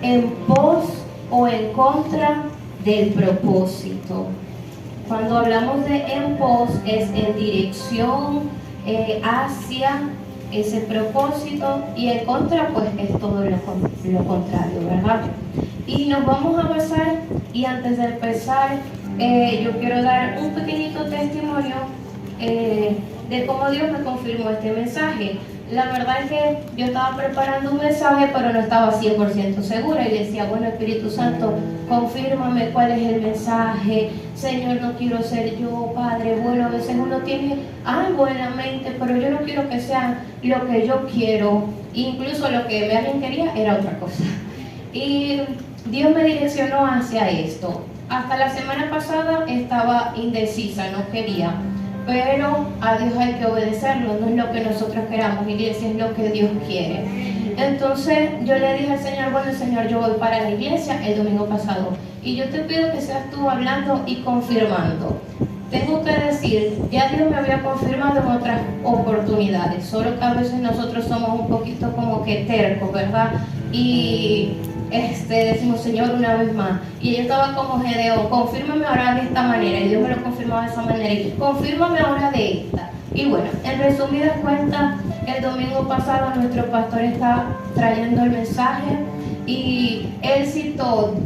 en pos o en contra del propósito. Cuando hablamos de en pos, es en dirección hacia ese propósito, y en contra pues es todo lo contrario, ¿verdad? Y nos vamos a basar, y antes de empezar yo quiero dar un pequeñito testimonio de cómo Dios me confirmó este mensaje. La verdad es que yo estaba preparando un mensaje, pero no estaba 100% segura, y le decía, bueno, Espíritu Santo, confírmame cuál es el mensaje. Señor, no quiero ser yo, Padre. Bueno, a veces uno tiene algo en la mente, pero yo no quiero que sea lo que yo quiero. Incluso lo que alguien quería era otra cosa. Y Dios me direccionó hacia esto. Hasta la semana pasada estaba indecisa, no quería. Pero a Dios hay que obedecerlo, no es lo que nosotros queramos, iglesia, es lo que Dios quiere. Entonces yo le dije al Señor, bueno Señor, yo voy para la iglesia el domingo pasado, y yo te pido que seas tú hablando y confirmando. Tengo que decir, ya Dios me había confirmado en otras oportunidades, solo que a veces nosotros somos un poquito como que tercos, ¿verdad? Y decimos, Señor, una vez más. Y yo estaba como Gedeón, confírmame ahora de esta manera, y Dios me lo confirmaba de esa manera, y confírmame ahora de esta. Y bueno, en resumidas cuentas, el domingo pasado nuestro pastor estaba trayendo el mensaje, y él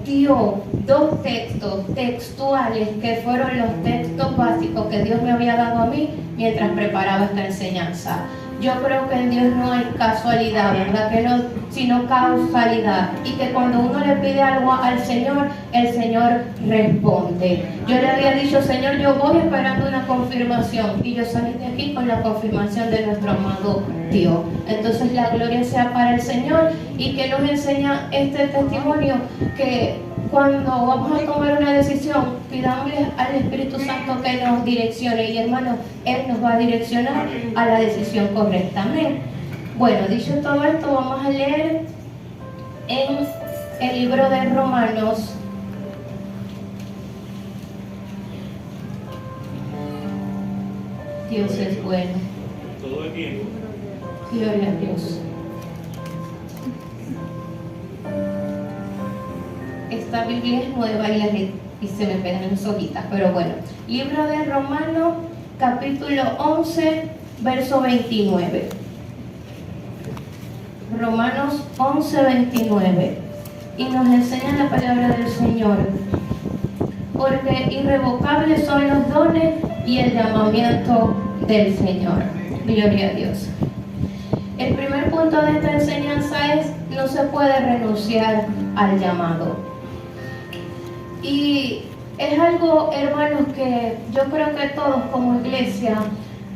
dio 2 textos textuales que fueron los textos básicos que Dios me había dado a mí mientras preparaba esta enseñanza. Yo creo que en Dios no hay casualidad, ¿verdad? Que no, sino causalidad. Y que cuando uno le pide algo al Señor, el Señor responde. Yo le había dicho, Señor, yo voy esperando una confirmación. Y yo salí de aquí con la confirmación de nuestro amado Dios. Entonces la gloria sea para el Señor, y que nos enseña este testimonio, que cuando vamos a tomar una decisión, pidámosle al Espíritu Santo que nos direccione, y hermanos, Él nos va a direccionar a la decisión correcta. Amén. Bueno, dicho todo esto, vamos a leer en el libro de Romanos. Dios es bueno. Todo el tiempo. Gloria a Dios. Esta Biblia es nueva y se me pegan las hojitas, pero bueno. Libro de Romanos, capítulo 11, verso 29. Romanos 11, 29. Y nos enseña la palabra del Señor. Porque irrevocables son los dones y el llamamiento del Señor. Gloria a Dios. El primer punto de esta enseñanza es: no se puede renunciar al llamado. Y es algo, hermanos, que yo creo que todos como iglesia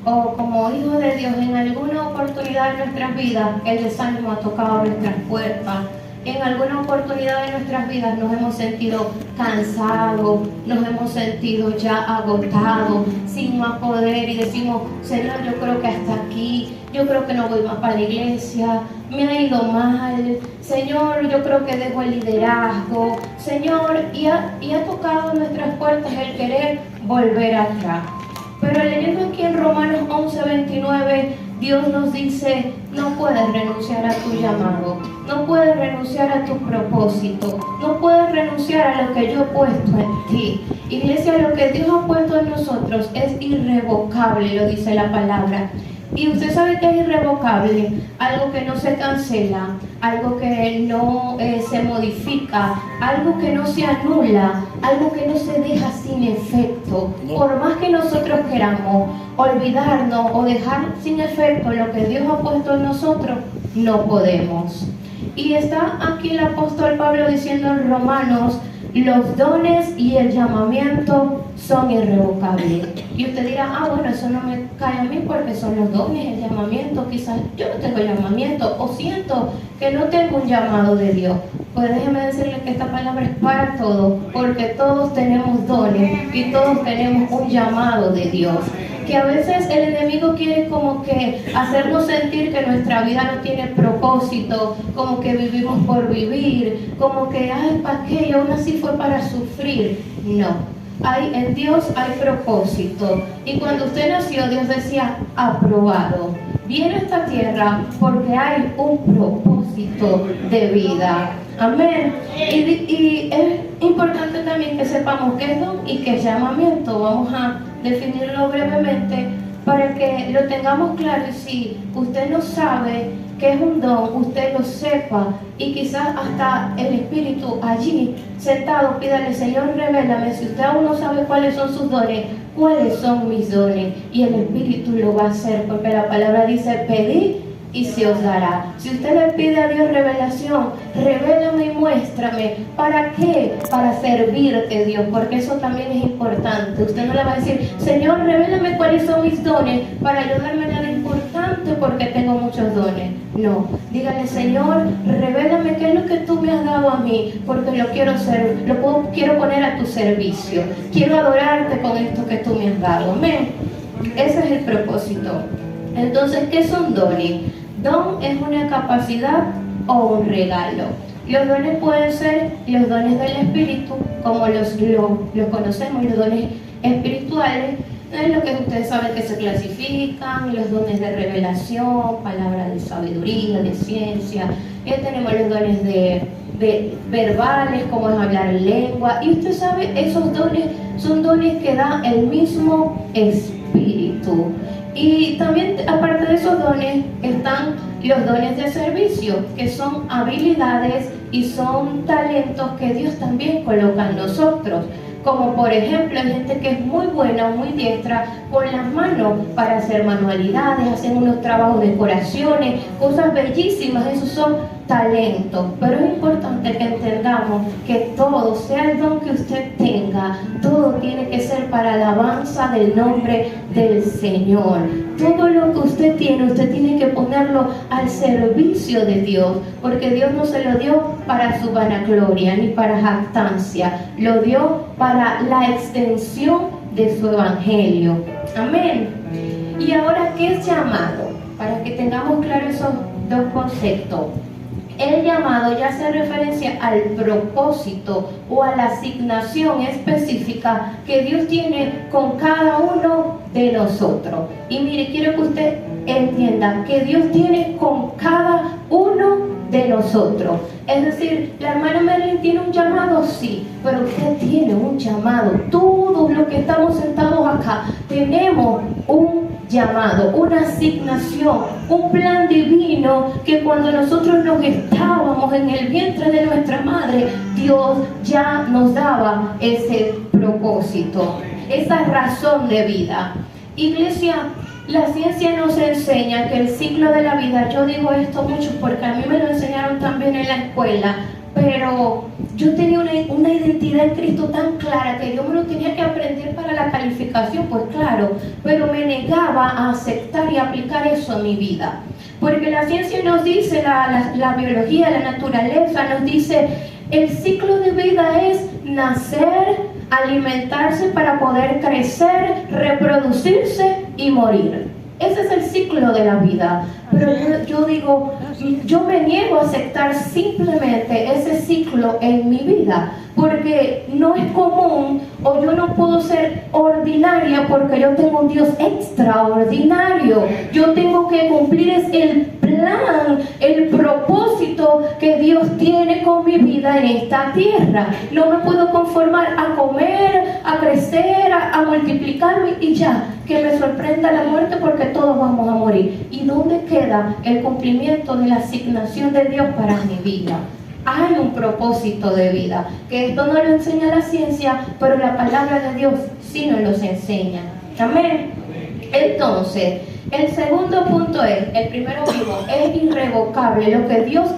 o como hijos de Dios, en alguna oportunidad de nuestras vidas, el desánimo ha tocado nuestras puertas. En alguna oportunidad de nuestras vidas nos hemos sentido cansados, nos hemos sentido ya agotados, sin más poder, y decimos, Señor, yo creo que hasta aquí, yo creo que no voy más para la iglesia, me ha ido mal, Señor, yo creo que dejo el liderazgo, Señor, y ha tocado nuestras puertas el querer volver atrás. Pero leyendo aquí en Romanos 11, 29, Dios nos dice, no puedes renunciar a tu llamado, no puedes renunciar a tu propósito, no puedes renunciar a lo que yo he puesto en ti. Iglesia, lo que Dios ha puesto en nosotros es irrevocable, lo dice la palabra. Y usted sabe que es irrevocable, algo que no se cancela, algo que no se modifica, algo que no se anula, algo que no se deja sin efecto. Por más que nosotros queramos olvidarnos o dejar sin efecto lo que Dios ha puesto en nosotros, no podemos. Y está aquí el apóstol Pablo diciendo en Romanos, los dones y el llamamiento son irrevocables. Y usted dirá, bueno, eso no me cae a mí porque son los dones, el llamamiento. Quizás yo no tengo llamamiento, o siento que no tengo un llamado de Dios. Pues déjeme decirle que esta palabra es para todos, porque todos tenemos dones y todos tenemos un llamado de Dios. Que a veces el enemigo quiere como que hacernos sentir que nuestra vida no tiene propósito, como que vivimos por vivir, como que, ¿para qué? Y aún así fue para sufrir. No. En Dios hay propósito. Y cuando usted nació, Dios decía, aprobado. viene a esta tierra porque hay un propósito de vida. Amén. Y es importante también que sepamos qué es don y qué es llamamiento. Vamos a definirlo brevemente para que lo tengamos claro. Y si usted no sabe qué es un don, usted lo sepa, y quizás hasta el Espíritu allí sentado pídale: Señor, revélame. Si usted aún no sabe cuáles son sus dones, cuáles son mis dones, y el Espíritu lo va a hacer, porque la palabra dice: pedid y se os dará. Si usted le pide a Dios revelación, revélame y muéstrame. ¿Para qué? Para servirte, Dios, porque eso también es importante. Usted no le va a decir: Señor, revélame cuáles son mis dones para ayudarme a nada importante porque tengo muchos dones. No, dígale: Señor, revélame qué es lo que tú me has dado a mí, porque lo quiero ser, quiero poner a tu servicio. Quiero adorarte con esto que tú me has dado. Amén. Ese es el propósito. Entonces, ¿qué son dones? Don es una capacidad o un regalo. Los dones pueden ser los dones del Espíritu, como los conocemos, los dones espirituales, es lo que ustedes saben que se clasifican: los dones de revelación, palabra de sabiduría, de ciencia. Tenemos los dones de verbales, como es hablar lengua. Y usted sabe, esos dones son dones que da el mismo Espíritu. Y también, aparte de esos dones, están los dones de servicio, que son habilidades y son talentos que Dios también coloca en nosotros. Como por ejemplo, hay gente que es muy buena o muy diestra con las manos para hacer manualidades, hacer unos trabajos de decoraciones, cosas bellísimas. Esos son talentos. Pero es importante que entendamos que todo, sea el don que usted tenga, todo tiene que ser para alabanza del nombre del Señor. Todo lo que usted tiene que ponerlo al servicio de Dios, porque Dios no se lo dio para su vanagloria ni para jactancia, lo dio para la extensión de su evangelio. Amén. Y ahora, ¿qué es llamado? Para que tengamos claro esos dos conceptos. El llamado ya hace referencia al propósito o a la asignación específica que Dios tiene con cada uno de nosotros. Y mire, quiero que usted entienda que Dios tiene con cada uno de nosotros. Es decir, la hermana Merlin tiene un llamado, sí, pero usted tiene un llamado. Todos los que estamos sentados acá tenemos un llamado, una asignación, un plan divino que cuando nosotros nos estábamos en el vientre de nuestra madre, Dios ya nos daba ese propósito, esa razón de vida. Iglesia, la ciencia nos enseña que el ciclo de la vida, yo digo esto mucho porque a mí me lo enseñaron también en la escuela, pero yo tenía una identidad en Cristo tan clara que yo me lo tenía que aprender para la calificación, pues claro, pero me negaba a aceptar y aplicar eso a mi vida. Porque la ciencia nos dice, la biología, la naturaleza nos dice, el ciclo de vida es nacer, alimentarse para poder crecer, reproducirse y morir. Ese es el ciclo de la vida. Pero yo digo, yo me niego a aceptar simplemente ese ciclo en mi vida, porque no es común, o yo no puedo ser ordinaria porque yo tengo un Dios extraordinario. Yo tengo que cumplir el plan, el propósito que Dios tiene con mi vida en esta tierra. No me puedo conformar a comer, a crecer, a multiplicarme y ya, que me sorprenda la muerte porque todos vamos a morir. ¿Y dónde queda el cumplimiento de la asignación de Dios para mi vida? Hay un propósito de vida, que esto no lo enseña la ciencia, pero la palabra de Dios sí nos los enseña. Amén. Entonces, el segundo punto es, el primero mismo, es irrevocable. Lo que Dios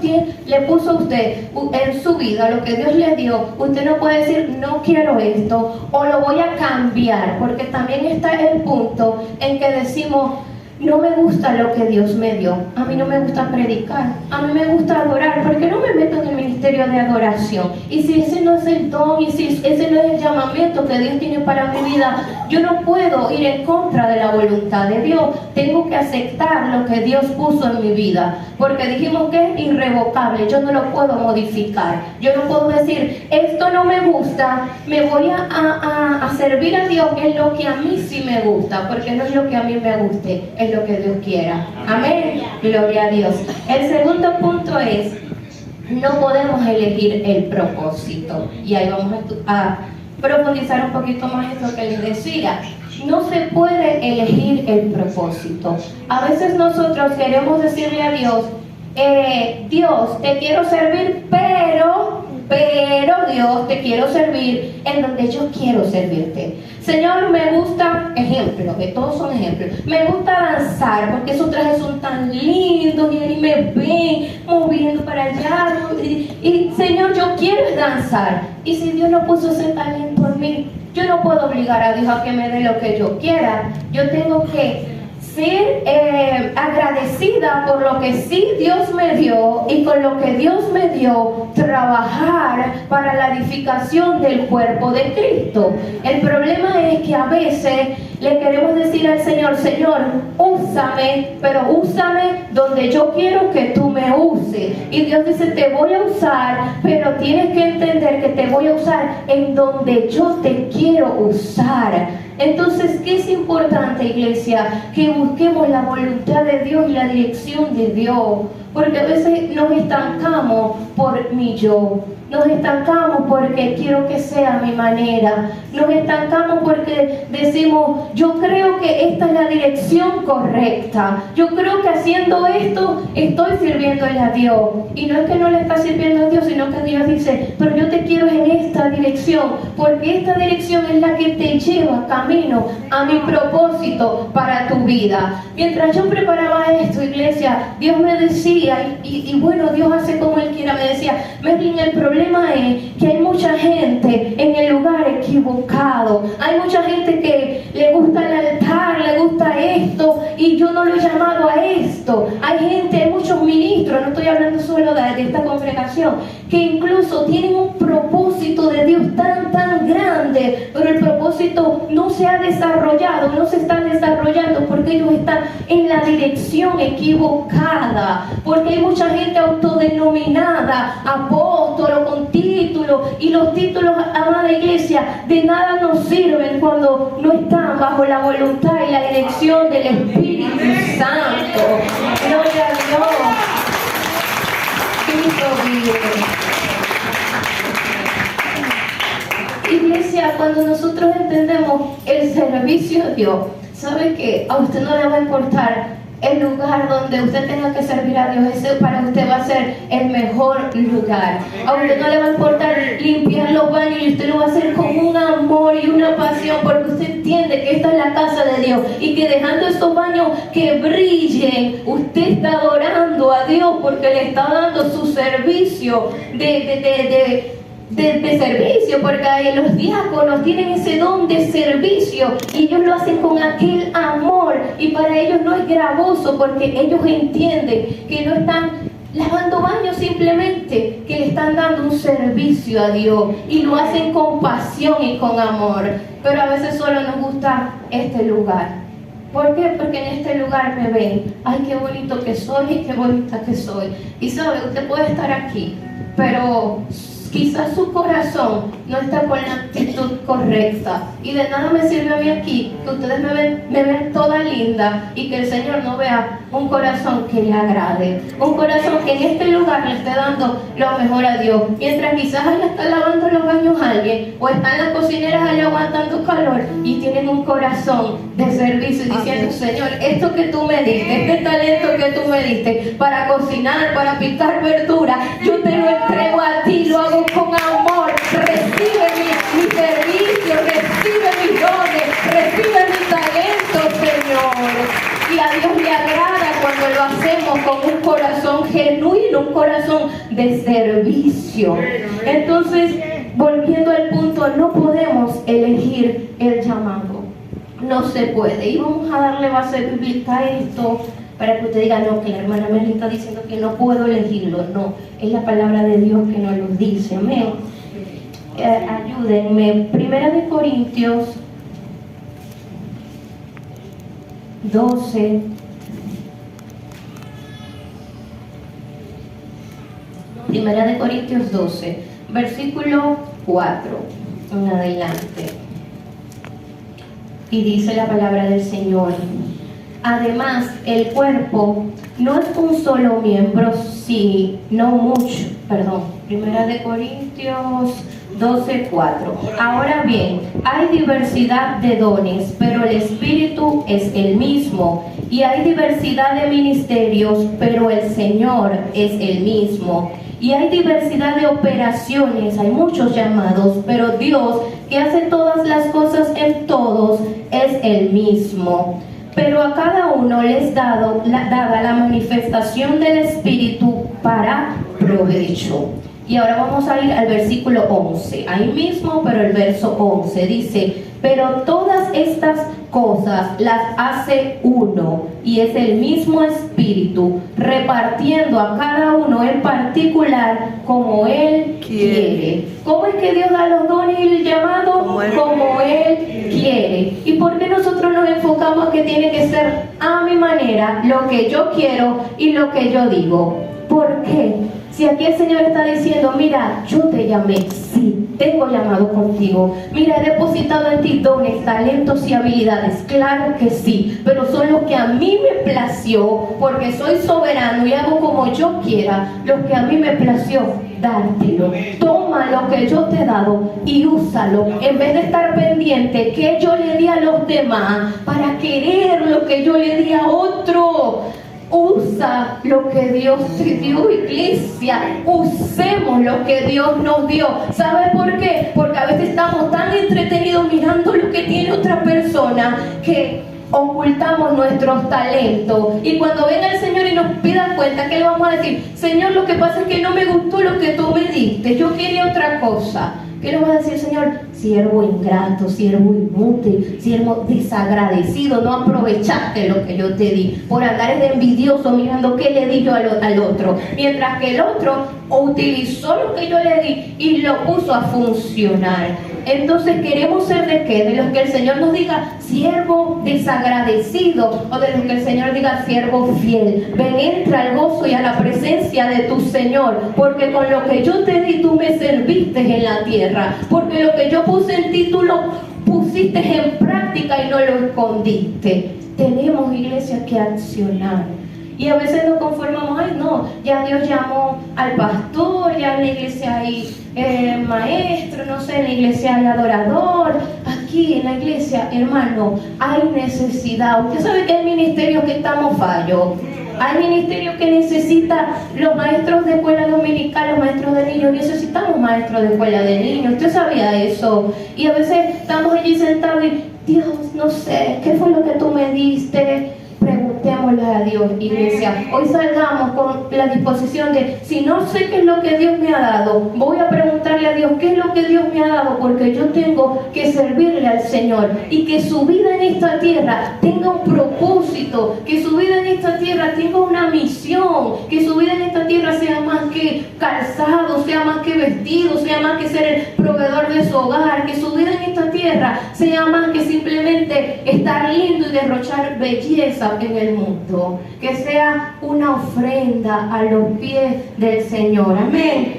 le puso a usted en su vida, lo que Dios le dio, usted no puede decir, no quiero esto, o lo voy a cambiar, porque también está el punto en que decimos, no me gusta lo que Dios me dio, a mí no me gusta predicar, a mí me gusta adorar, porque no me meto en el ministerio ministerio de adoración. Y si ese no es el don, y si ese no es el llamamiento que Dios tiene para mi vida, yo no puedo ir en contra de la voluntad de Dios. Tengo que aceptar lo que Dios puso en mi vida, porque dijimos que es irrevocable. Yo no lo puedo modificar. Yo no puedo decir, esto no me gusta, me voy a servir a Dios en lo que a mí sí me gusta, porque no es lo que a mí me guste, es lo que Dios quiera. Amén. Gloria a Dios. El segundo punto es, no podemos elegir el propósito. Y ahí vamos a profundizar un poquito más esto que les decía. No se puede elegir el propósito. A veces nosotros queremos decirle a Dios, Dios, te quiero servir, pero Dios, te quiero servir en donde yo quiero servirte. Señor, me gusta, ejemplo, que todos son ejemplos, me gusta danzar porque esos trajes son tan lindos y ahí me ven moviendo para allá. Y Señor, yo quiero danzar. Y si Dios no puso ese talento en mí, yo no puedo obligar a Dios a que me dé lo que yo quiera. Yo tengo que ser agradecida por lo que sí Dios me dio, y con lo que Dios me dio trabajar para la edificación del cuerpo de Cristo. El problema es que a veces le queremos decir al Señor, Señor, úsame, pero úsame donde yo quiero que tú me uses. Y Dios dice, te voy a usar, pero tienes que entender que te voy a usar en donde yo te quiero usar. Entonces, ¿qué es importante, iglesia? Que busquemos la voluntad de Dios y la dirección de Dios. Porque a veces nos estancamos por mi yo. Nos estancamos porque quiero que sea a mi manera. Nos estancamos porque decimos, yo creo que esta es la dirección correcta. Yo creo que haciendo esto estoy sirviéndole a Dios. Y no es que no le está sirviendo a Dios, sino que Dios dice, pero yo te quiero en esta dirección, porque esta dirección es la que te lleva camino a mi propósito para tu vida. Mientras yo preparaba esto, iglesia, Dios me decía, y bueno, Dios hace como Él quiera, me decía, Merlin, el problema es que hay mucha gente en el lugar equivocado. Hay mucha gente que le gusta el altar, le gusta esto, y yo no lo he llamado a esto. Hay gente, hay muchos ministros, no estoy hablando solo de esta congregación, que incluso tienen un propósito de Dios tan grande, pero el propósito no se ha desarrollado, no se está desarrollando porque ellos están en la dirección equivocada. Porque hay mucha gente autodenominada apóstol o con títulos, y los títulos, amada iglesia, de nada nos sirven cuando no están bajo la voluntad y la dirección del Espíritu Santo. Gloria a Dios. Cristo vive. Iglesia, cuando nosotros entendemos el servicio a Dios, ¿sabe qué? A usted no le va a importar el lugar donde usted tenga que servir a Dios. Ese para usted va a ser el mejor lugar. A usted no le va a importar limpiar los baños, y usted lo va a hacer con un amor y una pasión, porque usted entiende que esta es la casa de Dios, y que dejando estos baños que brillen, usted está adorando a Dios porque le está dando su servicio de servicio, porque los diáconos tienen ese don de servicio y ellos lo hacen con aquel amor, y para ellos no es gravoso, porque ellos entienden que no están lavando baños simplemente, que le están dando un servicio a Dios, y lo hacen con pasión y con amor. Pero a veces solo nos gusta este lugar. ¿Por qué? Porque en este lugar me ven, ay, qué bonito que soy y qué bonita que soy. Y sabe, usted puede estar aquí, pero quizás su corazón no está con la actitud correcta, y de nada me sirve a mí aquí que ustedes me ven toda linda y que el Señor no vea un corazón que le agrade, un corazón que en este lugar le esté dando lo mejor a Dios, mientras quizás allá está lavando los baños alguien, o están las cocineras allá aguantando calor y tienen un corazón de servicio diciendo, Señor, esto que tú me diste, este talento que tú me diste para cocinar, para picar verdura, yo te lo entrego a ti, lo hago con amor. Recibe mi servicio, recibe mis dones, recibe mi talento, Señor. Y a Dios le agrada cuando lo hacemos con un corazón genuino, un corazón de servicio. Entonces, volviendo al punto, no podemos elegir el llamado. No se puede. Y vamos a darle base bíblica a esto. para que usted diga, no, que la hermana Merly está diciendo que no puedo elegirlo. No, es la palabra de Dios que nos lo dice. Amén. Ayúdenme. 1 Corintios 12. 1 Corintios 12, versículo 4 en adelante. Y dice la palabra del Señor: además, el cuerpo no es un solo miembro, sino mucho. 1 Corintios 12, 4. Ahora bien, hay diversidad de dones, pero el Espíritu es el mismo. Y hay diversidad de ministerios, pero el Señor es el mismo. Y hay diversidad de operaciones, hay muchos llamados, pero Dios, que hace todas las cosas en todos, es el mismo. Pero a cada uno le es dada la manifestación del Espíritu para provecho. Y ahora vamos a ir al versículo 11, ahí mismo, pero el verso 11 dice: pero todas estas cosas las hace uno, y es el mismo Espíritu, repartiendo a cada uno en particular como Él quiere. ¿Cómo es que Dios da los dones y el llamado? Como Él quiere. ¿Y por qué nosotros nos enfocamos que tiene que ser a mi manera, lo que yo quiero y lo que yo digo? ¿Por qué? Si aquí el Señor está diciendo: mira, yo te llamé, sí, tengo llamado contigo. Mira, he depositado en ti dones, talentos y habilidades. Claro que sí, pero son los que a mí me plació, porque soy soberano y hago como yo quiera. Los que a mí me plació dártelo. Toma lo que yo te he dado y úsalo, en vez de estar pendiente que yo le di a los demás para querer lo que yo le di a otro. Usa lo que Dios te dio, iglesia. Usemos lo que Dios nos dio. ¿Sabe por qué? Porque a veces estamos tan entretenidos mirando lo que tiene otra persona que ocultamos nuestros talentos. Y cuando venga el Señor y nos pida cuenta, ¿qué le vamos a decir? Señor, lo que pasa es que no me gustó lo que tú me diste, yo quería otra cosa. ¿Qué le vas a decir, Señor? Siervo ingrato, siervo inútil, siervo desagradecido, no aprovechaste lo que yo te di, por andar de envidioso mirando qué le di yo al otro, mientras que el otro utilizó lo que yo le di y lo puso a funcionar. Entonces, ¿queremos ser de qué? De los que el Señor nos diga siervo desagradecido, o de los que el Señor diga siervo fiel. Ven, entra al gozo y a la presencia de tu Señor, porque con lo que yo te di tú me serviste en la tierra, porque lo que yo puse en ti tú lo pusiste en práctica y no lo escondiste. Tenemos, iglesia, que accionar. Y a veces nos conformamos: ay no, ya Dios llamó al pastor, ya en la iglesia hay maestro, no sé, en la iglesia hay adorador. Aquí en la iglesia, hermano, hay necesidad. Usted sabe que hay ministerios que estamos fallos. Hay ministerios que necesitan los maestros de escuela dominical, los maestros de niños. Necesitamos maestros de escuela de niños. ¿Usted sabía eso? Y a veces estamos allí sentados y: Dios, no sé, ¿qué fue lo que tú me diste? Preguntémosle a Dios, iglesia. Hoy salgamos con la disposición de: si no sé qué es lo que Dios me ha dado, voy a preguntarle a Dios qué es lo que Dios me ha dado, porque yo tengo que servirle al Señor. Y que su vida en esta tierra tenga un propósito, que su vida en esta tierra tenga una misión, que su vida en esta tierra sea más que calzado, sea más que vestido, sea más que ser el proveedor de su hogar, que su vida en esta tierra sea más que simplemente estar lindo y derrochar belleza en el mundo, que sea una ofrenda a los pies del Señor. Amén.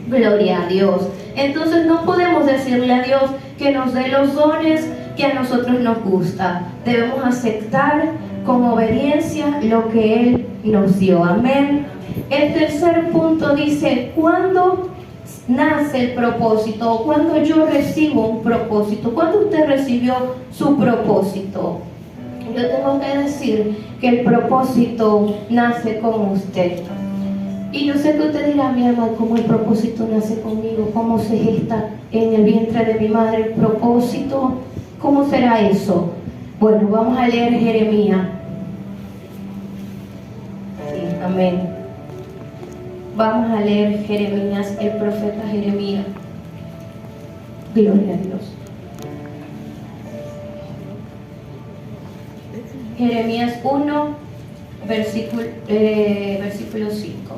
Gloria a Dios. Entonces no podemos decirle a Dios que nos dé los dones que a nosotros nos gusta. Debemos aceptar con obediencia lo que Él nos dio. Amén. El tercer punto dice: ¿cuándo nace el propósito? ¿Cuándo yo recibo un propósito? ¿Cuándo usted recibió su propósito? Yo tengo que decir que el propósito nace con usted. Y yo sé que usted dirá: mi hermano, ¿cómo el propósito nace conmigo? ¿Cómo se gesta en el vientre de mi madre el propósito? ¿Cómo será eso? Bueno, vamos a leer Jeremías. Sí, amén. Vamos a leer Jeremías, el profeta Jeremías. Gloria a Dios. Jeremías 1, versículo 5.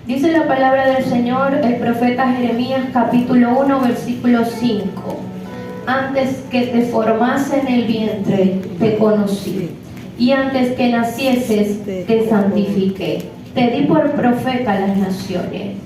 Dice la palabra del Señor, el profeta Jeremías, capítulo 1, versículo 5. Antes que te formase en el vientre, te conocí, y antes que nacieses, te santifiqué. Te di por profeta a las naciones.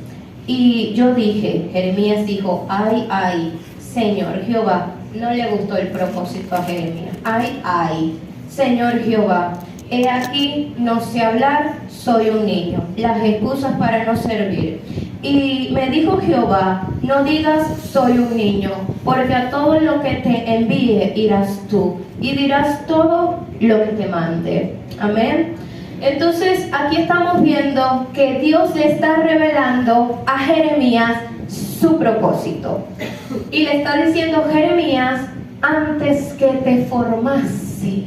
Y yo dije, Jeremías dijo, ay, ay, Señor Jehová. No le gustó el propósito a Jeremías. Ay, ay, Señor Jehová. He aquí, no sé hablar, soy un niño. Las excusas para no servir. Y me dijo Jehová, no digas soy un niño, porque a todo lo que te envíe irás tú, y dirás todo lo que te mande. Amén. Entonces aquí estamos viendo que Dios le está revelando a Jeremías su propósito. Y le está diciendo, Jeremías, antes que te formase.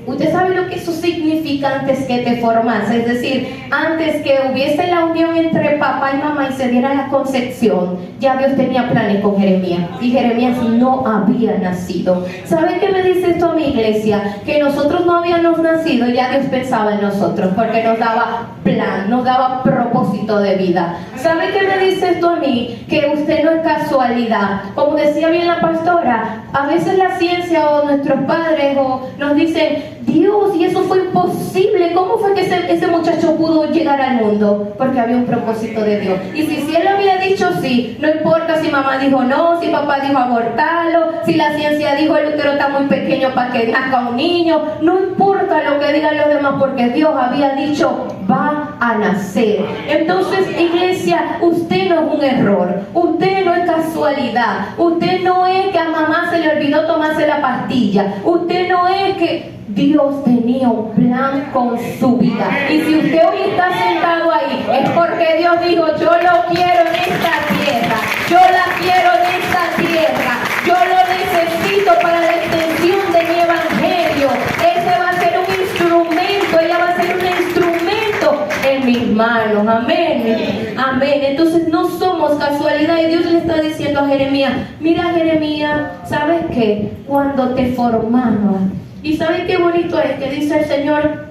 Usted sabe lo que eso significa, antes que te formase, es decir, antes que hubiese la unión entre papá y mamá y se diera la concepción, ya Dios tenía planes con Jeremías, y Jeremías no había nacido. ¿Sabe qué me dice esto a mi iglesia? Que nosotros no habíamos nacido, ya Dios pensaba en nosotros, porque nos daba plan, nos daba propósito de vida. ¿Sabe qué me dice esto a mí? Que usted no es casualidad. Como decía bien la pastora, a veces la ciencia o nuestros padres nos dicen, Dios, y eso fue imposible. ¿Cómo fue que ese muchacho pudo llegar al mundo? Porque había un propósito de Dios. Y si él había dicho sí, no importa si mamá dijo no, si papá dijo abortarlo, si la ciencia dijo el útero está muy pequeño para que nazca un niño, no importa lo que digan los demás, porque Dios había dicho va a nacer. Entonces, iglesia, usted no es un error, usted no es casualidad, usted no es que a mamá se le olvidó tomarse la pastilla, usted no es que Dios tenía un plan con su vida. Y si usted hoy está sentado ahí, es porque Dios dijo, yo lo quiero en esta tierra, yo la quiero en esta tierra, yo lo necesito para la extensión de mi evangelio. Ese va a ser un instrumento, ella va a ser un instrumento en mis manos. Amén, amén. Entonces no somos casualidad, y Dios le está diciendo a Jeremías, mira Jeremías, ¿sabes qué? Cuando te formaba, y ¿sabes qué bonito es? Que dice el Señor,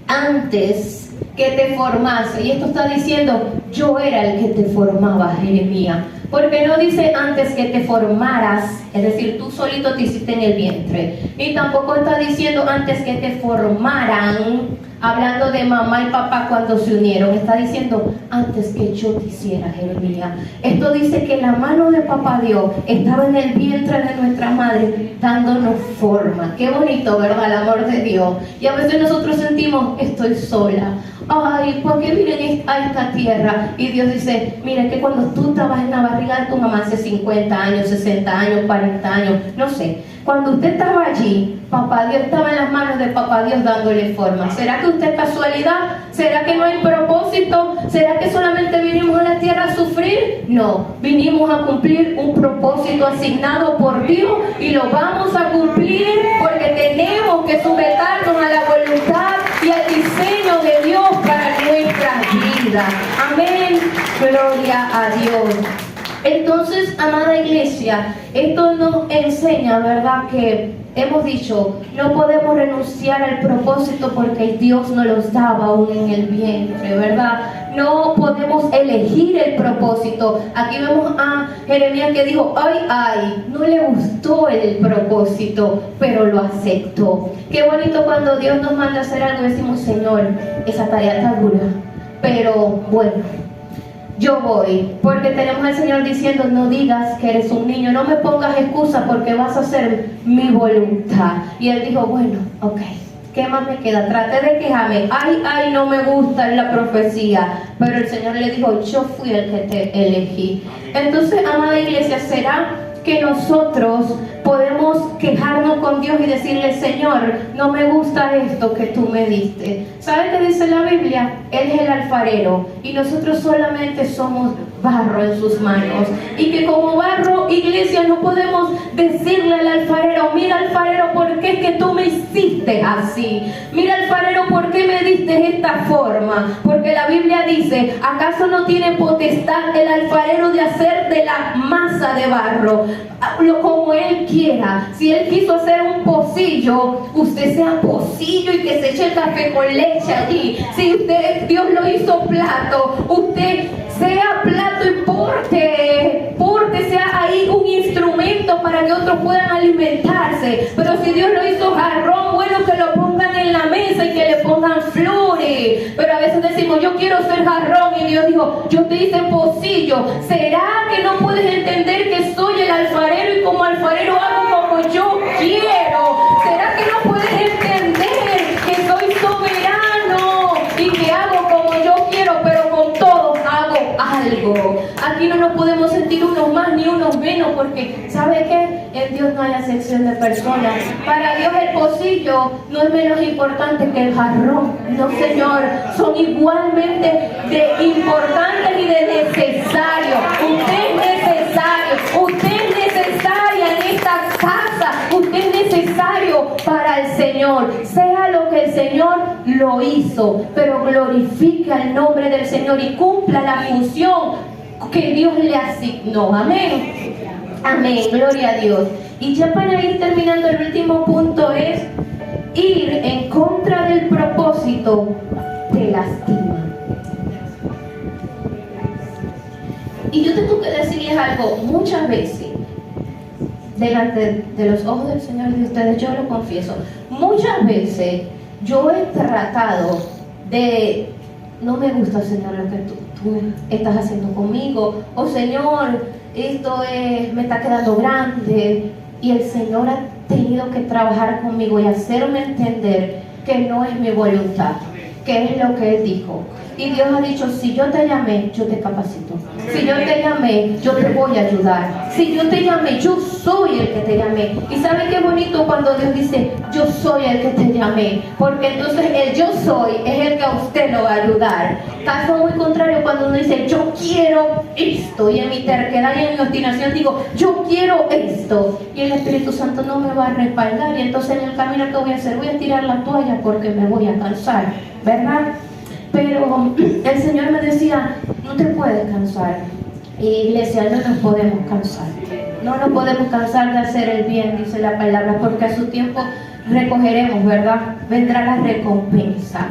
antes que te formase. Y esto está diciendo, yo era el que te formaba, Jeremías. Porque no dice antes que te formaras, es decir, tú solito te hiciste en el vientre. Ni tampoco está diciendo antes que te formaran, hablando de mamá y papá cuando se unieron. Está diciendo antes que yo te hiciera, Jeremías. Esto dice que la mano de papá Dios estaba en el vientre de nuestra madre dándonos forma. Qué bonito, ¿verdad? El amor de Dios. Y a veces nosotros sentimos, estoy sola. Ay, ¿por qué miren a esta tierra? Y Dios dice, mira que cuando tú estabas en la barriga de tu mamá hace 50 años, 60 años, 40 años, no sé, cuando usted estaba allí, papá Dios estaba en las manos de papá Dios dándole forma. ¿Será que usted es casualidad? ¿Será que no hay propósito? ¿Será que solamente vinimos a la tierra a sufrir? No, vinimos a cumplir un propósito asignado por Dios, y lo vamos a cumplir porque tenemos que sujetarnos a la voluntad y al diseño de Dios para nuestras vidas. Amén, gloria a Dios. Entonces, amada iglesia, esto nos enseña, ¿verdad?, que hemos dicho, no podemos renunciar al propósito porque Dios nos los daba aún en el vientre, ¿verdad? No podemos elegir el propósito. Aquí vemos a Jeremías que dijo, ay, ay, no le gustó el propósito, pero lo aceptó. Qué bonito cuando Dios nos manda a hacer algo y decimos, Señor, esa tarea está dura, pero bueno, yo voy, porque tenemos al Señor diciendo, no digas que eres un niño, no me pongas excusa porque vas a hacer mi voluntad. Y él dijo, bueno, ok, ¿qué más me queda? Traté de quejarme, ay, ay, no me gusta la profecía, pero el Señor le dijo, yo fui el que te elegí. Entonces, amada iglesia, ¿será que nosotros podemos quejarnos con Dios y decirle, Señor, no me gusta esto que tú me diste? ¿Sabe qué dice la Biblia? Él es el alfarero y nosotros solamente somos barro en sus manos. Y que como barro, iglesia, no podemos decirle al alfarero: mira, alfarero, ¿por qué es que tú me hiciste así? Mira, alfarero, ¿por qué me diste esta forma? Porque la Biblia dice: ¿acaso no tiene potestad el alfarero de hacer de la masa de barro lo como él quiera? Si él quiso hacer un pocillo, usted sea pocillo y que se eche el café con leche allí. Si Dios lo hizo plato, usted sea plato y porte, sea ahí un instrumento para que otros puedan alimentarse. Pero si Dios lo hizo jarrón, bueno, que lo pongan en la mesa y que le pongan flores. Pero a veces decimos: yo quiero ser jarrón, y Dios dijo: yo te hice pocillo. ¿Será que no puedes entender que soy el alfarero y como alfarero hago como yo quiero? ¿Será que no puedes entender que soy soberano y que hago como yo quiero, pero con todos hago algo? Aquí no nos podemos sentir unos más ni unos menos, porque ¿sabe qué? En Dios no hay acepción de personas. Para Dios el pocillo no es menos importante que el jarrón. No, Señor, son igualmente de importantes y de necesarios. Usted es necesaria en esta casa. Usted es necesario para el Señor. Sea lo que el Señor lo hizo, pero glorifique el nombre del Señor y cumpla la función que Dios le asignó. Amén. Amén, gloria a Dios. Y ya para ir terminando, el último punto es: ir en contra del propósito te lastima. Y yo tengo que decirles algo: muchas veces, delante de los ojos del Señor y de ustedes, yo lo confieso, muchas veces yo he tratado de: no me gusta, Señor, lo que tú estás haciendo conmigo, o Señor, esto me está quedando grande. Y el Señor ha tenido que trabajar conmigo y hacerme entender que no es mi voluntad, que es lo que Él dijo. Y Dios ha dicho: si yo te llamé, yo te capacito. Si yo te llamé, yo te voy a ayudar. Si yo te llamé, yo soy el que te llamé. Y ¿sabe qué bonito cuando Dios dice: yo soy el que te llamé? Porque entonces el yo soy es el que a usted lo va a ayudar. Caso muy contrario, cuando uno dice: yo quiero esto, y en mi terquedad y en mi obstinación digo: yo quiero esto, y el Espíritu Santo no me va a respaldar, y entonces en el camino que voy a hacer, voy a tirar la toalla porque me voy a cansar, ¿verdad? Pero el Señor me decía: no te puedes cansar. Y iglesia, no nos podemos cansar. No nos podemos cansar de hacer el bien, dice la palabra, porque a su tiempo recogeremos, ¿verdad? Vendrá la recompensa.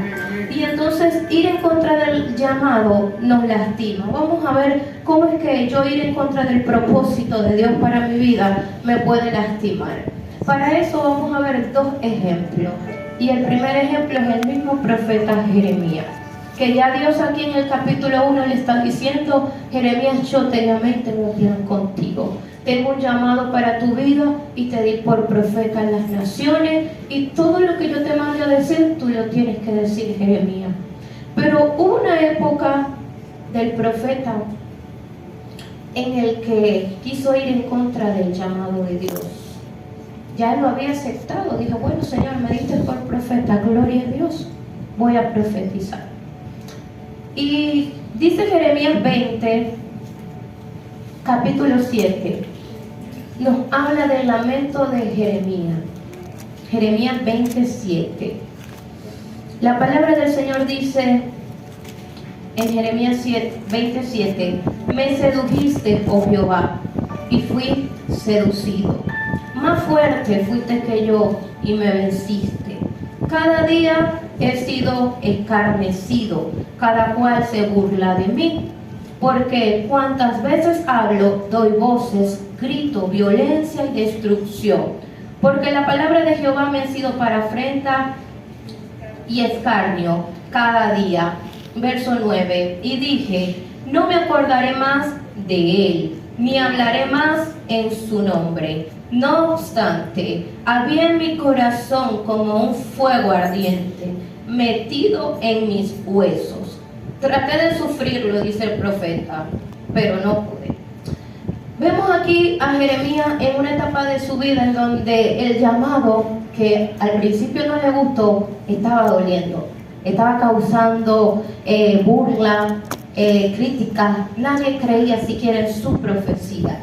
Y entonces ir en contra del llamado nos lastima. Vamos a ver cómo es que yo ir en contra del propósito de Dios para mi vida me puede lastimar. Para eso vamos a ver dos ejemplos. Y el primer ejemplo es el mismo profeta Jeremías, que ya Dios aquí en el capítulo 1 le está diciendo: Jeremías, yo te llamé y tengo un plan contigo. Tengo un llamado para tu vida y te di por profeta en las naciones, y todo lo que yo te mande a decir, tú lo tienes que decir, Jeremías. Pero hubo una época del profeta en el que quiso ir en contra del llamado de Dios. Ya lo había aceptado, dijo: bueno, Señor, me diste por profeta, gloria a Dios, voy a profetizar. Y dice Jeremías 20, capítulo 7, nos habla del lamento de Jeremías. Jeremías 27. La palabra del Señor dice en Jeremías 27: me sedujiste, oh Jehová, y fui seducido. Más fuerte fuiste que yo y me venciste. Cada día he sido escarnecido, cada cual se burla de mí. Porque cuantas veces hablo, doy voces, grito, violencia y destrucción. Porque la palabra de Jehová me ha sido para afrenta y escarnio cada día. Verso 9. Y dije: no me acordaré más de él, ni hablaré más en su nombre. No obstante, había en mi corazón como un fuego ardiente, metido en mis huesos. Traté de sufrirlo, dice el profeta, pero no pude. Vemos aquí a Jeremías en una etapa de su vida en donde el llamado, que al principio no le gustó, estaba doliendo, estaba causando burla, críticas, nadie creía siquiera en su profecía.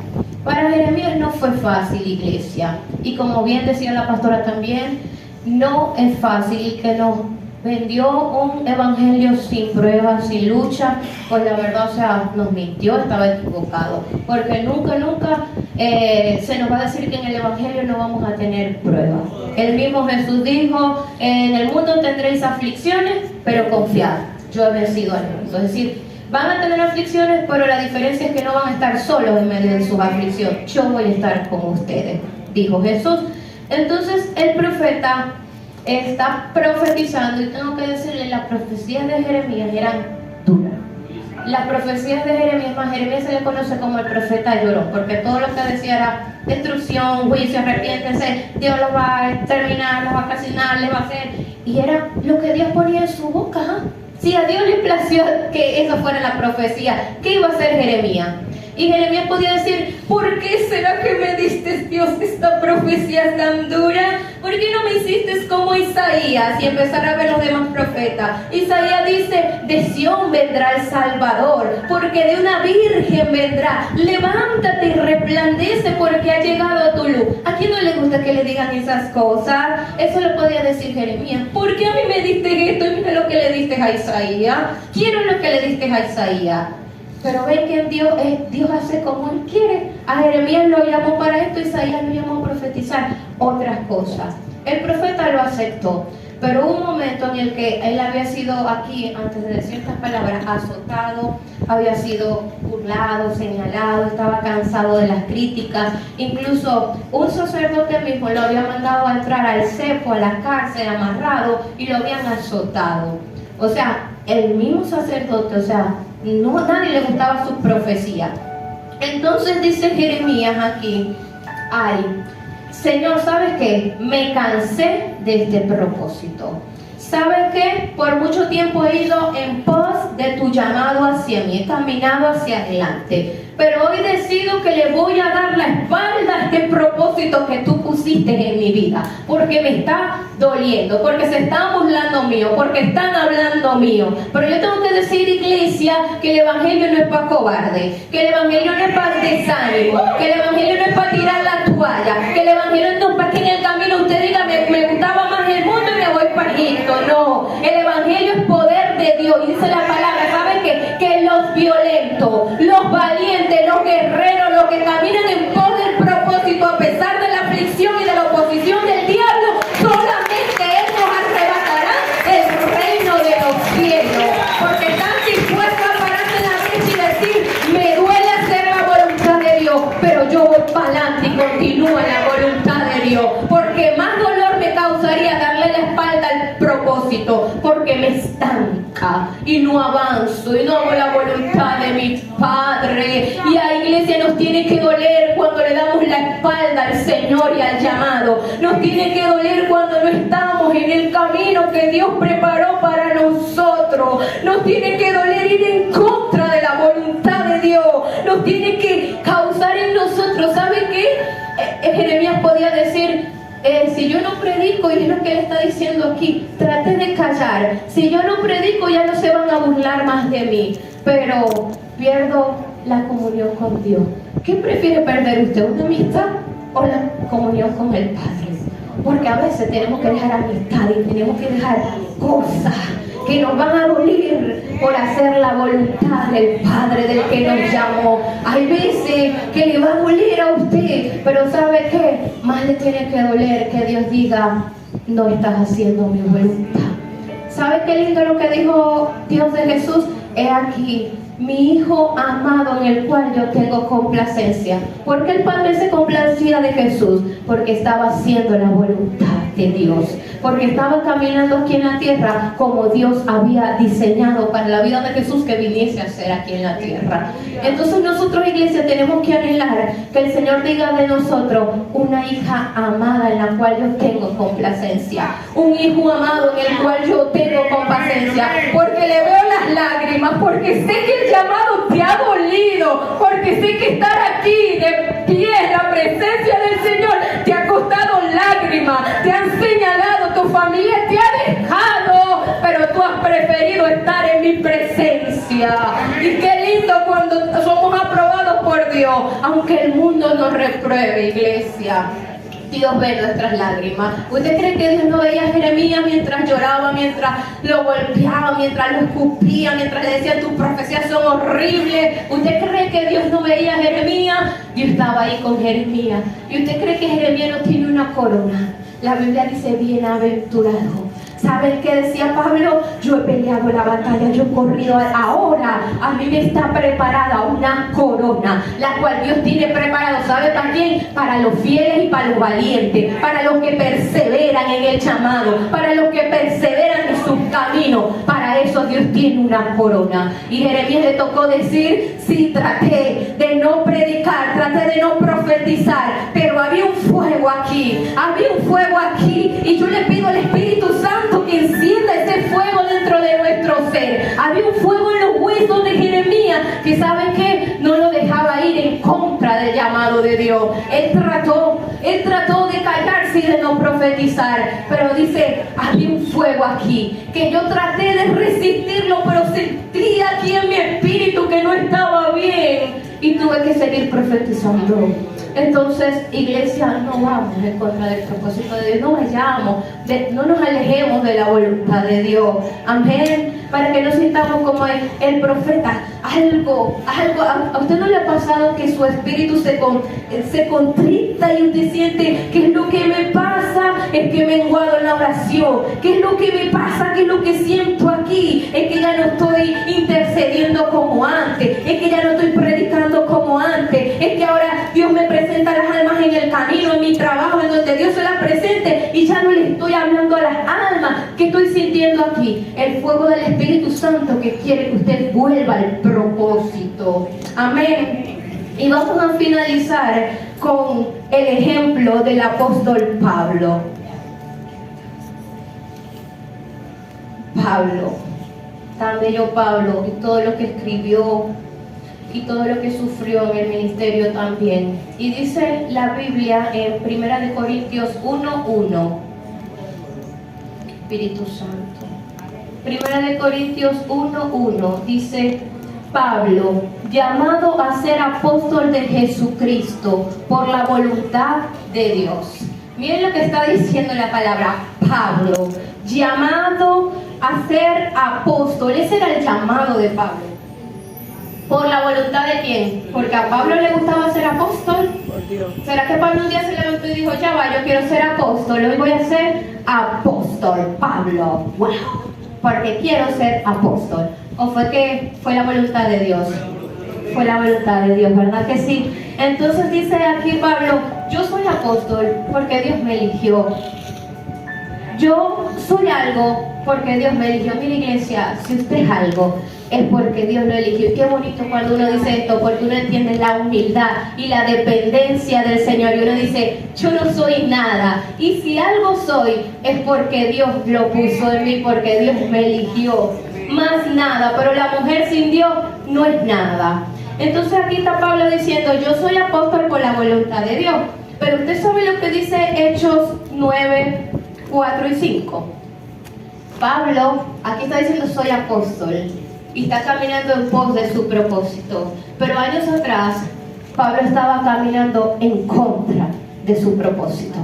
Para Jeremías no fue fácil, iglesia, y como bien decía la pastora también, no es fácil, que nos vendió un evangelio sin pruebas, sin lucha, pues la verdad, o sea, nos mintió, estaba equivocado, porque nunca se nos va a decir que en el evangelio no vamos a tener pruebas. El mismo Jesús dijo, en el mundo tendréis aflicciones, pero confiad, yo he vencido al mundo. Es decir, van a tener aflicciones, pero la diferencia es que no van a estar solos en medio de sus aflicciones. Yo voy a estar con ustedes, dijo Jesús. Entonces el profeta está profetizando, y tengo que decirle, las profecías de Jeremías eran duras. Las profecías de Jeremías, más Jeremías se le conoce como el profeta llorón, porque todo lo que decía era destrucción, juicio, arrepiéntense, Dios los va a exterminar, los va a casinar, les va a hacer, y era lo que Dios ponía en su boca. Si a Dios le plació que eso fuera la profecía, ¿qué iba a hacer Jeremías? Y Jeremías podía decir, ¿por qué será que me diste, Dios, esta profecía tan dura? ¿Por qué no me hiciste como Isaías? Y empezar a ver los demás profetas. Isaías dice, de Sión vendrá el Salvador, porque de una virgen vendrá. Levántate y resplandece, porque ha llegado a tu luz. ¿A quién no le gusta que le digan esas cosas? Eso lo podía decir Jeremías. ¿Por qué a mí me diste esto y mira lo que le diste a Isaías? Quiero lo que le diste a Isaías. Pero ven que Dios hace como Él quiere. A Jeremías lo llamó para esto, Isaías lo llamó a profetizar otras cosas. El profeta lo aceptó, pero hubo un momento en el que él había sido aquí, antes de decir estas palabras, azotado, había sido burlado, señalado, estaba cansado de las críticas. Incluso un sacerdote mismo lo había mandado a entrar al cepo, a la cárcel, amarrado, y lo habían azotado. O sea, el mismo sacerdote, o sea, nadie le gustaba su profecía. Entonces dice Jeremías aquí, ay, Señor, ¿sabes qué? Me cansé de este propósito. ¿Sabes qué? Por mucho tiempo he ido en pos de tu llamado hacia mí, he caminado hacia adelante, pero hoy decido que le voy a dar la espalda a este propósito que tú pusiste en mi vida, porque me está doliendo, porque se están burlando mío, porque están hablando mío. Pero yo tengo que decir, iglesia, que el evangelio no es para cobarde, que el evangelio no es para desánimo, que el evangelio no es para tirar la toalla, que el evangelio no es para que en el camino usted diga, me gustaba más el mundo y me voy para Egipto. No, el evangelio es poder de Dios, y dice la palabra, ¿saben qué? Que los violentos, los valientes, los guerreros, los que caminan en pos del propósito a pesar de la aflicción y de la oposición del diablo, solamente ellos arrebatarán el reino de los cielos, porque están dispuestos a pararse en la brecha y decir, me duele hacer la voluntad de Dios, pero yo voy para adelante y continúo en la voluntad de Dios, porque más dolor me causaría darle la espalda al propósito, porque me estanca y no avanzo y no hago la voluntad de mi Padre. Y a la iglesia nos tiene que doler cuando le damos la espalda al Señor y al llamado. Nos tiene que doler cuando no estamos en el camino que Dios preparó para nosotros. Nos tiene que doler ir en contra de la voluntad de Dios. Nos tiene que causar en nosotros, ¿sabe qué? Jeremías podía decir, si yo no predico, y es lo que él está diciendo aquí, trate de callar. Si yo no predico, ya no se van a burlar más de mí, pero pierdo la comunión con Dios. ¿Qué prefiere perder usted, una amistad o la comunión con el Padre? Porque a veces tenemos que dejar amistad y tenemos que dejar cosas que nos van a doler por hacer la voluntad del Padre, del que nos llamó. Hay veces que le va a doler a usted, pero ¿sabe qué? Más le tiene que doler que Dios diga, no estás haciendo mi voluntad. ¿Sabe qué lindo lo que dijo Dios de Jesús? He aquí, mi Hijo amado en el cual yo tengo complacencia. ¿Por qué el Padre se complacía de Jesús? Porque estaba haciendo la voluntad de Dios, porque estaba caminando aquí en la tierra como Dios había diseñado para la vida de Jesús que viniese a ser aquí en la tierra. Entonces nosotros, iglesia, tenemos que anhelar que el Señor diga de nosotros, una hija amada en la cual yo tengo complacencia, un hijo amado en el cual yo tengo complacencia, porque le veo las lágrimas, porque sé que el llamado te ha dolido, porque sé que estar aquí de pie en la presencia del Señor te ha costado lágrimas, te han señalado, tu familia te ha dejado, pero tú has preferido estar en mi presencia. Y Dios, aunque el mundo nos repruebe, iglesia. Dios ve nuestras lágrimas. ¿Usted cree que Dios no veía a Jeremías mientras lloraba, mientras lo golpeaba, mientras lo escupía, mientras le decía tus profecías son horribles? ¿Usted cree que Dios no veía a Jeremías? Dios estaba ahí con Jeremías. ¿Y usted cree que Jeremías no tiene una corona? La Biblia dice bienaventurado. ¿Saben qué decía Pablo? Yo he peleado la batalla, yo he corrido. Ahora a mí me está preparada una corona, la cual Dios tiene preparado. ¿Sabe para quién? Para los fieles y para los valientes, para los que perseveran en el llamado, para los que perseveran en sus caminos. Para eso Dios tiene una corona. Y Jeremías le tocó decir, sí, traté de no predicar, traté de no profetizar, pero había un fuego aquí, y yo le pido al Espíritu Santo que encienda ese fuego dentro de nuestro ser. Había un fuego en los huesos de Jeremías que, ¿saben qué? No lo dejaba ir en contra del llamado de Dios. Él trató de callarse y de no profetizar, pero dice, había un fuego aquí que yo traté de resistirlo, pero sentí aquí en mi espíritu que no estaba bien y tuve que seguir profetizando. Entonces, iglesia, no vamos en contra del propósito de Dios, no nos alejemos de la voluntad de Dios. Amén. Para que no sintamos como el profeta, a usted no le ha pasado que su espíritu se contrita y usted siente, ¿qué es lo que me pasa? Es que me enguado en la oración. ¿Qué es lo que me pasa? ¿Qué es lo que siento aquí? Es que ya no estoy intercediendo como antes, es que ya no estoy predicando como antes, es que ahora Dios me presenta las almas en el camino, en mi trabajo, en donde Dios se las presente, y ya no le estoy hablando a las almas que estoy sintiendo aquí. El fuego del Espíritu Santo que quiere que usted vuelva al propósito. Amén. Y vamos a finalizar con el ejemplo del apóstol Pablo. Tan bello Pablo, y todo lo que escribió y todo lo que sufrió en el ministerio también. Y dice la Biblia en 1 Corintios 1:1, Espíritu Santo, 1 Corintios 1:1 dice, Pablo, llamado a ser apóstol de Jesucristo por la voluntad de Dios. Miren lo que está diciendo la palabra Pablo, llamado a ser apóstol. Ese era el llamado de Pablo. ¿Por la voluntad de quién? Porque a Pablo le gustaba ser apóstol. ¿Será que Pablo un día se levantó y dijo, ya va, yo quiero ser apóstol, hoy voy a ser apóstol, Pablo, wow, porque quiero ser apóstol? ¿O fue que fue la voluntad de Dios? Fue la voluntad de Dios, ¿verdad que sí? Entonces dice aquí Pablo, yo soy apóstol porque Dios me eligió. Yo soy algo porque Dios me eligió. Mira, iglesia, si usted es algo, es porque Dios lo eligió. Y qué bonito cuando uno dice esto, porque uno entiende la humildad y la dependencia del Señor. Y uno dice, yo no soy nada. Y si algo soy, es porque Dios lo puso en mí, porque Dios me eligió. Más nada, pero la mujer sin Dios no es nada. Entonces aquí está Pablo diciendo, yo soy apóstol por la voluntad de Dios. Pero usted sabe lo que dice Hechos 9, 4 y 5. Pablo aquí está diciendo soy apóstol y está caminando en pos de su propósito. Pero años atrás Pablo estaba caminando en contra de su propósito.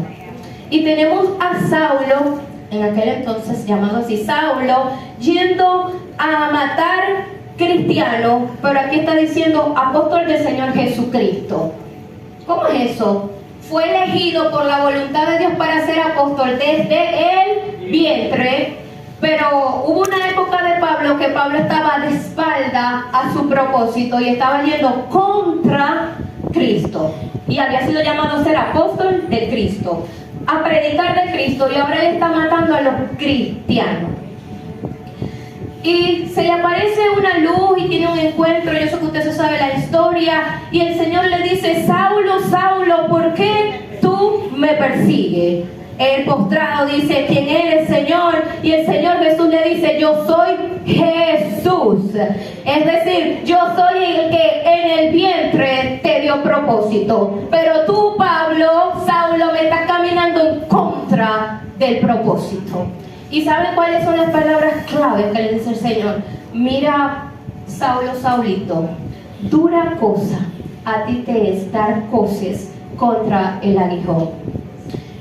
Y tenemos a Saulo, en aquel entonces llamado así Saulo, yendo a matar cristianos, pero aquí está diciendo apóstol del Señor Jesucristo. ¿Cómo es eso? Fue elegido por la voluntad de Dios para ser apóstol desde el vientre, pero hubo una época de Pablo que Pablo estaba de espalda a su propósito y estaba yendo contra Cristo. Y había sido llamado a ser apóstol de Cristo, a predicar de Cristo, y ahora él está matando a los cristianos. Y se le aparece una luz y tiene un encuentro. Yo sé que usted se sabe la historia. Y el Señor le dice, Saulo, Saulo, ¿por qué tú me persigues? El postrado dice, ¿quién eres, Señor? Y el Señor Jesús le dice, yo soy Jesús. Es decir, yo soy el que en el vientre te dio propósito. Pero tú, Pablo, Saulo, me estás caminando en contra del propósito. ¿Y sabe cuáles son las palabras claves que le dice el Señor? Mira, Saulo, Saulito, dura cosa a ti te es dar coces contra el aguijón.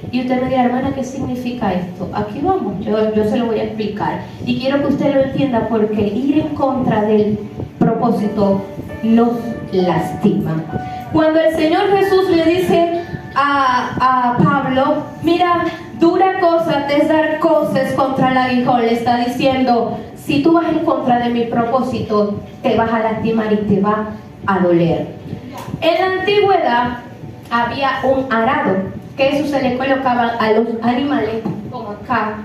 Y usted me dirá, hermana, ¿qué significa esto? Aquí vamos, yo se lo voy a explicar. Y quiero que usted lo entienda, porque ir en contra del propósito los lastima. Cuando el Señor Jesús le dice a Pablo, mira, dura cosa te es dar coces contra el aguijón, le está diciendo, si tú vas en contra de mi propósito, te vas a lastimar y te va a doler. En la antigüedad había un arado, que eso se le colocaba a los animales, como acá,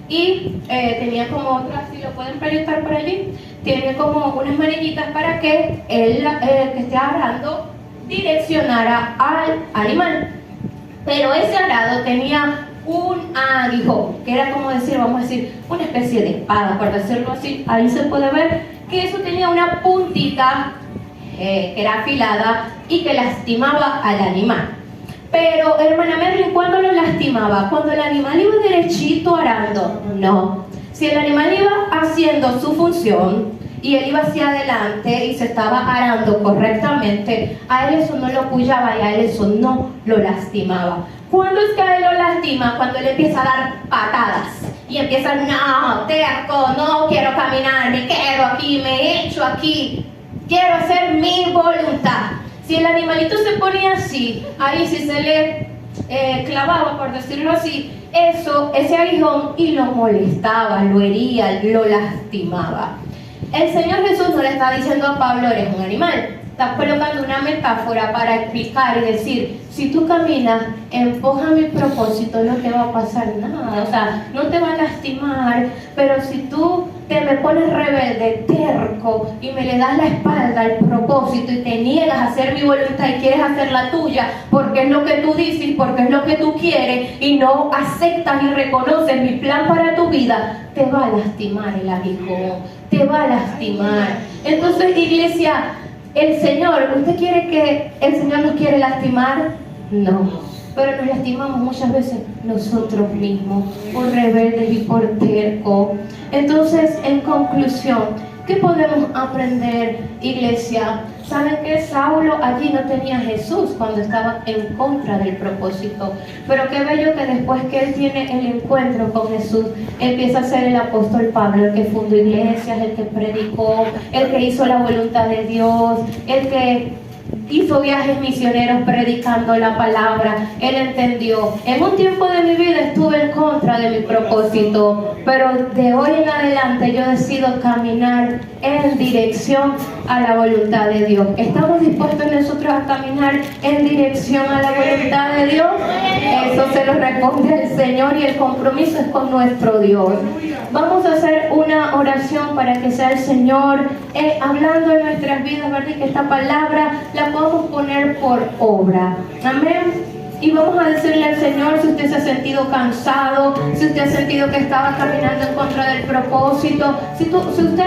y tenía como otras, si lo pueden proyectar por allí, tiene como unas manillitas para que el que esté arando direccionara al animal. Pero ese arado tenía un aguijón, que era como decir, vamos a decir, una especie de espada, por decirlo así. Ahí se puede ver que eso tenía una puntita que era afilada y que lastimaba al animal. Pero, hermana Merlin, ¿cuándo lo lastimaba? ¿Cuando el animal iba derechito arando? No. Si el animal iba haciendo su función y él iba hacia adelante y se estaba arando correctamente, a él eso no lo puyaba y a él eso no lo lastimaba. ¿Cuándo es que a él lo lastima? Cuando él empieza a dar patadas y empieza, no, terco, no quiero caminar, me quedo aquí, me echo aquí, quiero hacer mi voluntad. Si el animalito se ponía así, ahí sí se le clavaba, por decirlo así, ese aguijón, y lo molestaba, lo hería, lo lastimaba. El Señor Jesús no le está diciendo a Pablo, eres un animal. Está colocando una metáfora para explicar y decir, si tú caminas en pos a mi propósito, no te va a pasar nada, o sea, no te va a lastimar. Pero si tú te me pones rebelde, terco, y me le das la espalda al propósito y te niegas a hacer mi voluntad y quieres hacer la tuya, porque es lo que tú dices y porque es lo que tú quieres, y no aceptas y reconoces mi plan para tu vida, te va a lastimar el aguijón, te va a lastimar. Entonces, iglesia, el Señor, ¿usted quiere que el Señor nos quiere lastimar? No, pero nos lastimamos muchas veces nosotros mismos, por rebeldes y por tercos. Entonces, en conclusión, ¿qué podemos aprender, iglesia? Saben que Saulo allí no tenía a Jesús cuando estaba en contra del propósito, pero qué bello que después que él tiene el encuentro con Jesús, empieza a ser el apóstol Pablo, el que fundó iglesias, el que predicó, el que hizo la voluntad de Dios, el que hizo viajes misioneros predicando la palabra. Él entendió, en un tiempo de mi vida estuve en contra de mi propósito, pero de hoy en adelante yo decido caminar en dirección a la voluntad de Dios. ¿Estamos dispuestos nosotros a caminar en dirección a la voluntad de Dios? Eso se lo responde el Señor, y el compromiso es con nuestro Dios. Vamos a hacer una oración para que sea el Señor hablando en nuestras vidas, ¿verdad? Y que esta palabra la podamos poner por obra. Amén. Y vamos a decirle al Señor, si usted se ha sentido cansado, si usted ha sentido que estaba caminando en contra del propósito, si usted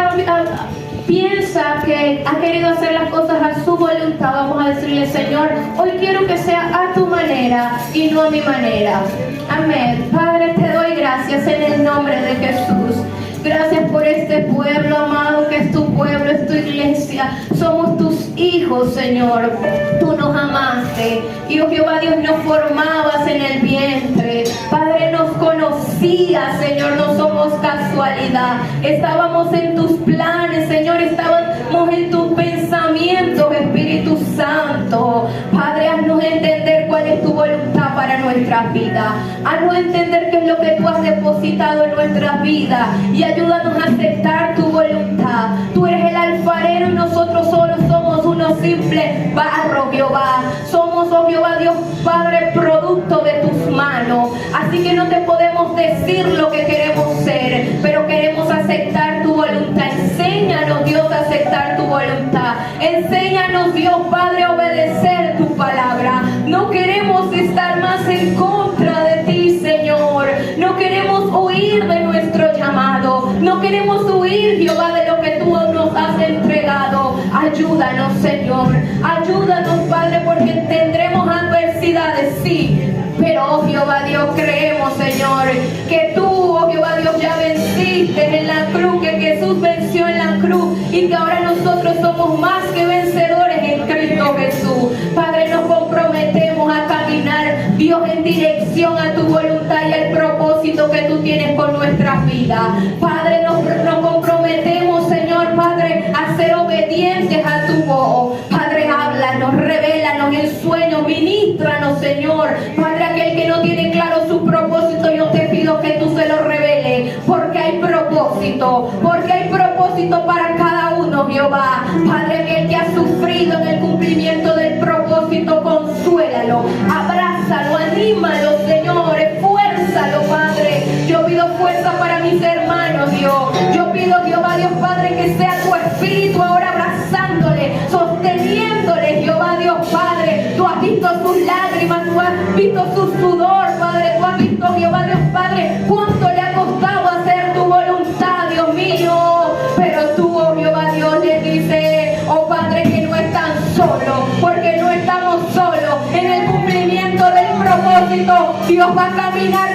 piensa que ha querido hacer las cosas a su voluntad, vamos a decirle, Señor, hoy quiero que sea a tu manera y no a mi manera. Amén. Padre, te doy gracias en el nombre de Jesús. Gracias por este pueblo, amado, que es tu pueblo, es tu iglesia. Somos tus hijos, Señor. Tú nos amaste. Y, oh Jehová Dios, nos formabas en el vientre. Padre, nos conocías, Señor. No somos casualidad. Estábamos en tus planes, Señor. Estábamos en tus pensamientos, Espíritu Santo. Padre, haznos entender cuál es tu voluntad para nuestras vidas. Haznos entender qué es lo que tú has depositado en nuestras vidas. Y ayúdanos a aceptar tu voluntad. Tú eres el alfarero y nosotros solo somos unos simples barro, Jehová. Somos, oh Jehová Dios, Padre, producto de tus manos. Así que no te podemos decir lo que queremos ser, pero queremos aceptar tu voluntad. Enséñanos, Dios, a aceptar tu voluntad. Enséñanos, Dios, Padre, a obedecer tu palabra. No queremos estar más en contra de ti, Señor. No queremos huir de nuestro llamado. No queremos huir, Jehová, de lo que tú nos has entregado. Ayúdanos, Señor. Ayúdanos, Padre, porque tendremos adversidades, sí. Pero, oh Jehová Dios, creemos, Señor, que tú, oh Jehová Dios, ya venciste en la cruz, que Jesús venció en la cruz, y que ahora nosotros somos más que vencedores en Cristo Jesús. espíritu. Padre, nos comprometemos a caminar, Dios, en dirección a tu voluntad y al propósito que tú tienes con nuestras vidas. Padre, nos comprometemos, Señor, Padre, a ser obedientes a tu voz. Padre, háblanos, revélanos en sueños, ministranos, Señor. Padre, aquel que no tiene claro su propósito, yo te pido que tú se lo reveles, porque hay propósito para cada uno, Jehová. Padre, aquel que ha sufrido en el cumplimiento del propósito, consuélalo, abrázalo, anímalo, Señor, esfuérzalo, Padre. Yo pido fuerza para mis hermanos, Dios. Yo pido, Jehová, Dios Padre, que sea tu espíritu ahora abrazándole, sosteniéndole, Jehová, Dios Padre. Tú has visto sus lágrimas, tú has visto su sudor, Padre. Tú has visto, Jehová, Dios Padre, cuánto le ha costado hacer tu voluntad, Dios mío. Pero tú, oh Jehová, Dios, le dice, oh Padre, que no están solos, porque no estamos solos en el cumplimiento del propósito. Dios va a caminar